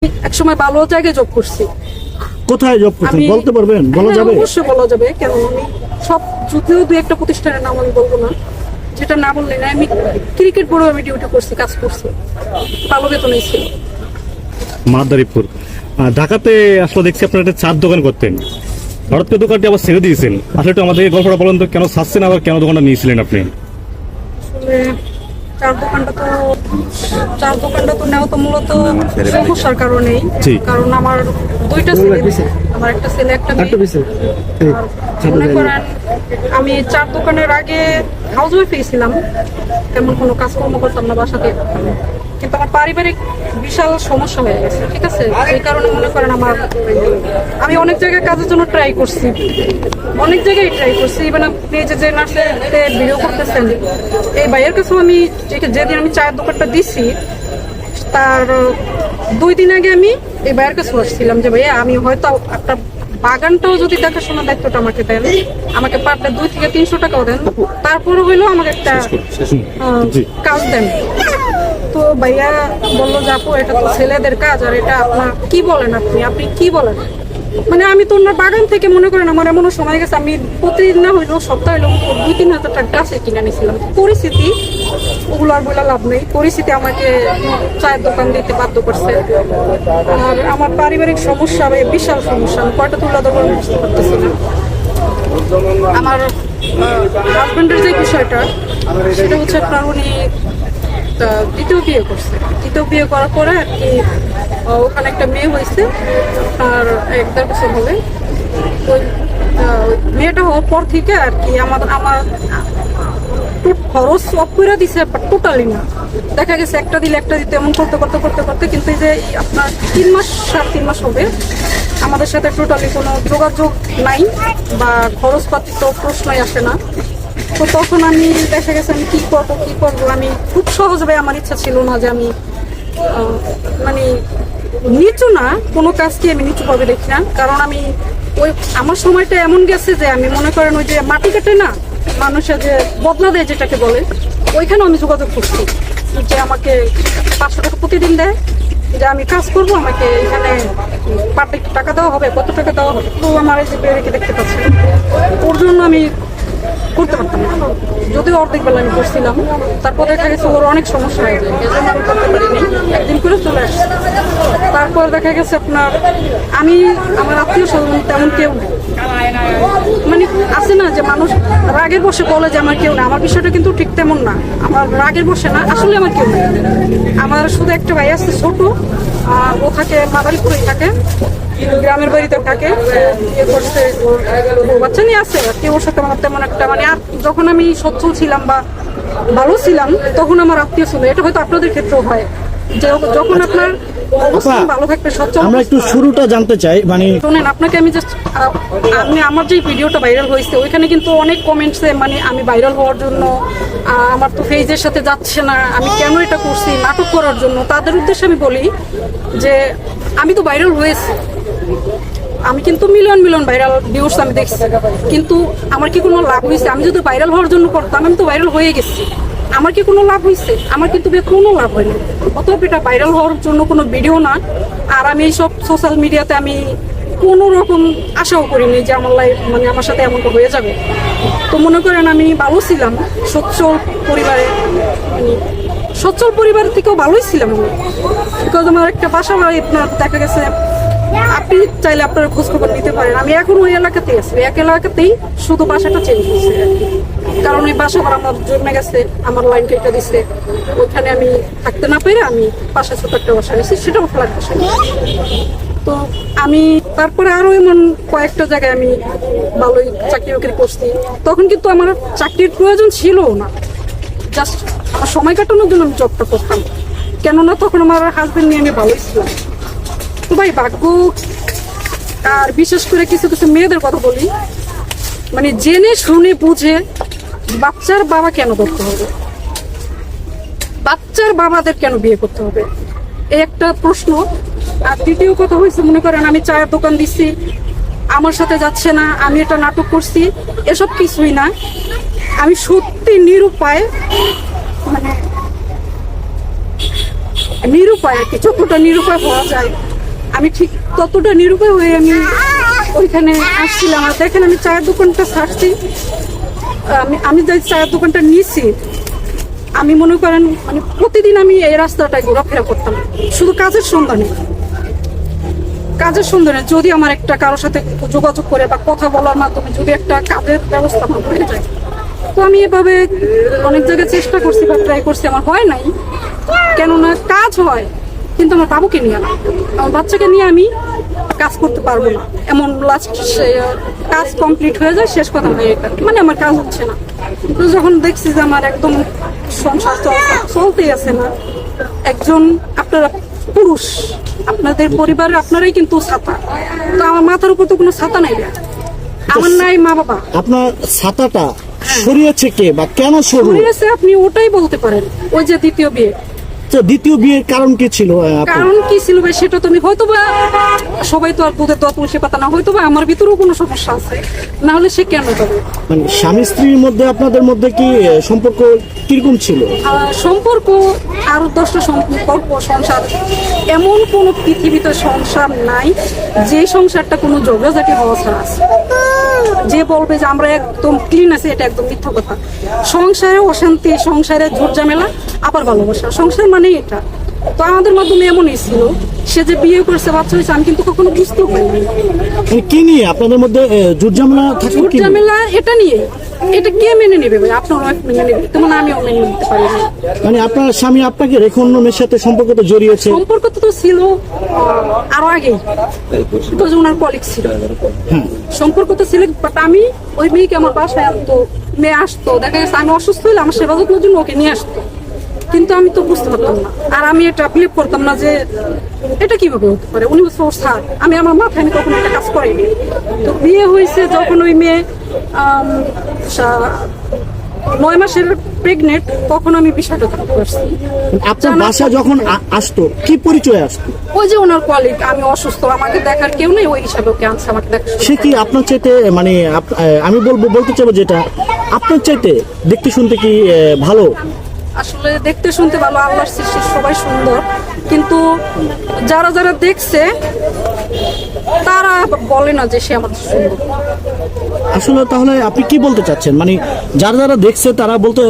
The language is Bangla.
এক সময় ভালো জায়গায় জব করছি। কোথায় জব করছেন বলতে পারবেন? বলা যাবে? অবশ্যই বলা যাবে, কেন আমি সব যদিও দু একটা প্রতিষ্ঠানের নাম আমি বলবো না, যেটা না বললে না। আমি ক্রিকেট বোর্ডে আমি ডিউটি করছি, কাজ করছি, ভালো বেতনই ছিল। মাদারীপুর ঢাকাতে আসলে দেখছি আপনারা একটা চার দোকান করতেন, হঠাৎ করে দোকানটি আবার ছেড়ে দিয়েছেন। আসলে একটু আমাদের গল্পটা বলেন তো, কেন ছাড়ছেন আবার কেন দোকানটা নিয়েছিলেন আপনি? আসলে চার দোকানটা তো নেওয়া তো মূলত সমস্যার কারণেই। কারণ আমার দুইটা ছেলে, আমার একটা ছেলে একটা মেয়ে। মনে করেন আমি চার দোকানের আগে হাউস ওয়াইফ ছিলাম, তেমন কোনো কাজকর্ম করতাম না বাসাতে, কিন্তু আমার পারিবারিক বিশাল সমস্যা হয়ে গেছে, ঠিক আছে। এই কারণে মনে করেন আমি অনেক জায়গায় কাজের জন্য ট্রাই করছি, অনেক জায়গায় ট্রাই করছি। ইভেন আপনি যে নার্সেতে ভিডিও করতেছেন, এই ভাইয়ের কাছেও আমি যেদিন আমি চায়ের দোকানটা দিছি তার 2 দিন আগে আমি এই ভাইয়ের কাছে আসছিলাম যে ভাইয়া আমি হয়তো একটা বাগানটাও যদি দেখাশোনার দায়িত্বটা আমাকে দেন, আমাকে পার ডে 200 থেকে 300 টাকাও দেন, তারপরে হইলেও আমাকে একটা কাজ দেন। তো ভাইয়া বললো যে আপু এটা তো ছেলেদের কাজ, আর এটা আপনার কি বলেন, আপনি কি বলেন। মানে আমি তো ওনার বাগান থেকে মনে করেন আমার এমনও সময় গেছে আমি প্রতিদিন না হইলেও সপ্তাহে হইলেও 2-3 হাজার টাকা গাছে কিনে নিয়েছিলাম। পরিস্থিতি ওগুলো আর বলে লাভ নেই, পরিস্থিতি আমাকে চায়ের দোকান দিতে বাধ্য করছে। আর আমার পারিবারিক সমস্যা, বিশাল সমস্যা, আমি কয়টা তুলা ধরবো বুঝতে পারতেছি না। আমার হাজবেন্ডের যে বিষয়টা সেটা হচ্ছে আপনার উনি দ্বিতীয় বিয়ে করার পরে আর কি ওখানে একটা মেয়ে হয়েছে, আর 1-1.5 বছর হবে। ওই মেয়েটা হওয়ার পর থেকে আর কি আমার খরচ অফ করে দিছে, টোটালি না। দেখা গেছে একটা দিলে একটা দিতে, এমন করতে কিন্তু এই যে আপনার 3 মাস হবে আমাদের সাথে টোটালি কোনো যোগাযোগ নাই, বা খরচপাতি তো প্রশ্নই আসে না। তো তখন আমি দেখা গেছে আমি কি করবো, আমি খুব সহজভাবে, আমার ইচ্ছা ছিল না যে আমি মানে নিচু না, কোনো কাজকে আমি নিচু ভাবে দেখি না। কারণ আমি আমার সময়টা এমন গেছে যে আমি মনে করেন ওই যে মাটি কাটে না মানুষের যে বদনা দেয় যেটাকে বলে, ওইখানেও আমি যোগাযোগ করছি যে আমাকে 500 টাকা প্রতিদিন দেয়, যে আমি কাজ করবো, আমাকে এখানে পার ডে টাকা দেওয়া হবে, কত টাকা দেওয়া হবে। তো আমার এই যে বেড়েকে দেখতে পাচ্ছি, ওর জন্য আমি করতে পারতাম না, যদিও অর্ধেক বেলা আমি করছিলাম। তারপর দেখা গেছে ওর অনেক সমস্যা হয়ে যায়, এজন্য আমি করতে পারিনি, একদিন করে চলে আসছি। তারপর দেখা গেছে আমার আত্মীয় স্বজন তেমন কেউ নেই, মানে আছে না যে মানুষ রাগের বসে বলে যে আমার কেউ না, আমার বিষয়টা কিন্তু ঠিক তেমন না। আমার রাগের বসে না, আসলে আমার কেউ নেই। আমার শুধু একটা ভাই আছে ছোট, ও থাকে মাদারীপুরেই থাকে, গ্রামের বাড়িতে থাকে, বিয়ে করছে, ওর বাচ্চা নিয়ে আছে আর কি। ওর সাথে আমার তেমন একটা মানে, আর যখন আমি সচ্ছল ছিলাম বা ভালো ছিলাম তখন আমার আত্মীয় ছিল। এটা হয়তো আপনাদের ক্ষেত্রেও হয়, যে যখন আপনার অবস্থান ভালো থাকবে, সচ্ছল। আমরা একটু শুরুটা জানতে চাই, মানে শুনেন, আপনাকে আমি জাস্ট আমার যে ভিডিওটা ভাইরাল হয়েছে ওইখানে কিন্তু অনেক কমেন্টসে মানে আমি ভাইরাল হওয়ার জন্য, আমার তো ফেজের সাথে যাচ্ছে না, আমি কেন এটা করছি নাটক করার জন্য। তাদের উদ্দেশ্যে আমি বলি যে আমি তো ভাইরাল হয়েছি, আমি কিন্তু মিলিয়ন ভাইরাল ভিউজ আমি দেখছি, কিন্তু আমার কি কোনো লাভ হয়েছে? আমি যদি ভাইরাল হওয়ার জন্য করতাম, আমি তো ভাইরাল হয়ে গেছি, আমার কি কোনো লাভ হয়েছে? আমার কিন্তু কোনো লাভ হয়নি। অতএব এটা ভাইরাল হওয়ার জন্য কোনো ভিডিও না। আর আমি এইসব সোশ্যাল মিডিয়াতে আমি কোনো রকম আশাও করিনি যে আমার লাইফ মানে আমার সাথে এমনটা হয়ে যাবে। তো মনে করেন আমি ভালো ছিলাম, সচ্ছল পরিবার থেকেও ভালোই ছিলাম আমি, বিকজ আমার একটা বাসা বাড়ি আপনার দেখা গেছে, আপনি চাইলে আপনারা খোঁজ খবর নিতে পারেন। আমি এখন ওই এলাকাতেই আছি, এক এলাকাতেই, শুধু বাসাটা চেঞ্জ হচ্ছে আর কি। কারণ ওই বাসা ভাড়া আমার জমে গেছে, আমার লাইন কেটে দিচ্ছে, ওইখানে আমি থাকতে না পেরে আমি পাশে ছোট একটা বাসা নিয়েছি, সেটাও ফ্ল্যাট বাসা। তো আমি তারপরে আরো এমন কয়েকটা জায়গায় আমি ভালোই চাকরি বাকরি করছি। তখন কিন্তু আমার চাকরির প্রয়োজন ছিল না, জাস্ট আমার সময় কাটানোর জন্য আমি জবটা করতাম, কেননা তখন আমার হাজবেন্ড নিয়ে আমি ভালোই ছিলাম। তো ভাই ভাগ্য, আর বিশেষ করে কিছু মেয়েদের কথা বলি, মানে জেনে শুনে বুঝে বাচ্চার বাবা কেন করতে হবে, বাচ্চার বাবাদের কেন বিয়ে করতে হবে, এই একটা প্রশ্ন। আর দ্বিতীয় কথা হয়েছে, মনে করেন আমি চায়ের দোকান দিচ্ছি, আমার সাথে যাচ্ছে না, আমি এটা নাটক করছি, এসব কিছুই না। আমি সত্যি নিরুপায়, মানে নিরুপায় আর কি, যতটা নিরুপায় হওয়া যায় আমি ঠিক ততটা নিরুপায় হয়ে আমি ওইখানে আসছিলাম। আর দেখেন আমি চায়ের দোকানটা ছাড়ছি, আমি যে চায়ের দোকানটা নিয়েছি, আমি মনে করেন মানে প্রতিদিন আমি এই রাস্তাটায় ঘোরাফেরা করতাম শুধু কাজের সন্ধানে। কাজের সন্ধানে যদি আমার একটা কারোর সাথে যোগাযোগ করে বা কথা বলার মাধ্যমে যদি একটা কাজের ব্যবস্থা আমার হয়ে যায়, তো আমি এভাবে অনেক জায়গায় চেষ্টা করছি বা ট্রাই করছি, আমার হয় নাই। কেননা কাজ হয় কিন্তু আমার বাবুকে নিয়ে না, আমার বাচ্চাকে নিয়ে আমি কাজ করতে পারবো না। এমন লাস্ট কাজ কমপ্লিট হয়ে যায়, শেষ কথা হয়ে এটা মানে আমার কাজ হচ্ছে না। তো যখন দেখছি যে আমার একদম সংসার চলতেই আছে না, একজন আপনারা পুরুষ, আপনাদের পরিবারে আপনারাই কিন্তু ছাতা, তো আমার মাথার উপর তো কোনো ছাতা নাই, আমার নাই মা বাবা। আপনার ছাতাটা সরিয়েছে কে বা কেন সরিয়েছে আপনি ওটাই বলতে পারেন। ওই যে দ্বিতীয় বিয়ে, দ্বিতীয় বিয়ের কারণ কি ছিল? কারণ কি ছিল ভাই সেটা তো আমি হয়তো বা, সবাই তো আর দুধের দত সে পাতা না, হয়তো বা আমার ভিতরেও কোনো সমস্যা আছে, না হলে সে কেন যাবে? মানে স্বামী স্ত্রীর মধ্যে আপনাদের মধ্যে কি সম্পর্ক কিরকম ছিল? সম্পর্ক আরো 10টা সম্পর্ক সংসার, এমন কোন পৃথিবীতে সংসার নাই যে সংসারটা কোনো ঝগড়াঝাটি হওয়া ছাড়া আছে। যে বলবে যে আমরা একদম ক্লিন আছে, এটা একদম মিথ্যা কথা। সংসারে অশান্তি, সংসারে ঝুট ঝামেলা, আবার ভালোবাসা, সংসার মানে এটা। তো আমাদের মাধ্যমে এমনই ছিল, সে যে বিয়ে করছে, বাচ্চা হয়েছে, আমি কিন্তু কখনো বুঝতেও পারিনি। কি নিয়ে আপনাদের মধ্যে ঝুট ঝামেলা থাকে? ঝুট ঝামেলা এটা নিয়ে, এটা কে মেনে নেবে ভাই? আপনার ওয়াইফ মেনে নেবে, তেমন আমিও মেনে নিতে পারি না। মানে আপনার স্বামী আপনাকে রেখে অন্য মেয়ের সাথে সম্পর্কতে জড়িয়েছে? সম্পর্ক তো ছিল আরো আগেই, তো ওনার কলিগ ছিল, সম্পর্ক তো ছিল। বাট আমি ওই মেয়েকে আমার বাসায় আনতো, মেয়ে আসতো, দেখা গেছে আমি অসুস্থ হলে আমার সেবা যত্নের জন্য ওকে নিয়ে আসতো, কিন্তু আমি তো বুঝতে পারতাম না। আর আমি এটা বিলিভ করতাম না যে এটা কিভাবে হতে পারে। উনি বলছে ওর স্যার, আমি আমার মাথায় আমি কখনো একটা কাজ করিনি। তো বিয়ে হয়েছে যখন ওই মেয়ে 9 মাসের প্রেগনেন্ট, তখন আমি বিষয়টা জানতে পারছি। আপনার বাসা যখন আসতো কি পরিচয় আসতো? ওই যে ওনার কলিগ, আমি অসুস্থ, আমাকে দেখার কেউ নেই, ওই হিসাবে ওকে আনছে আমাকে দেখা। সে কি আপনার চাইতে মানে আমি বলতে চাইবো যেটা আপনার চাইতে দেখতে শুনতে কি ভালো? আসলে দেখতে শুনতে ভালো, আল্লাহর সৃষ্টি সবাই সুন্দর, কিন্তু যারা যারা দেখছে তারা বলে না যে সে আমাদের সুন্দর। আসলে তাহলে আপনি কি বলতে চাচ্ছেন? মানে যারা যারা দেখছে তারা বলতে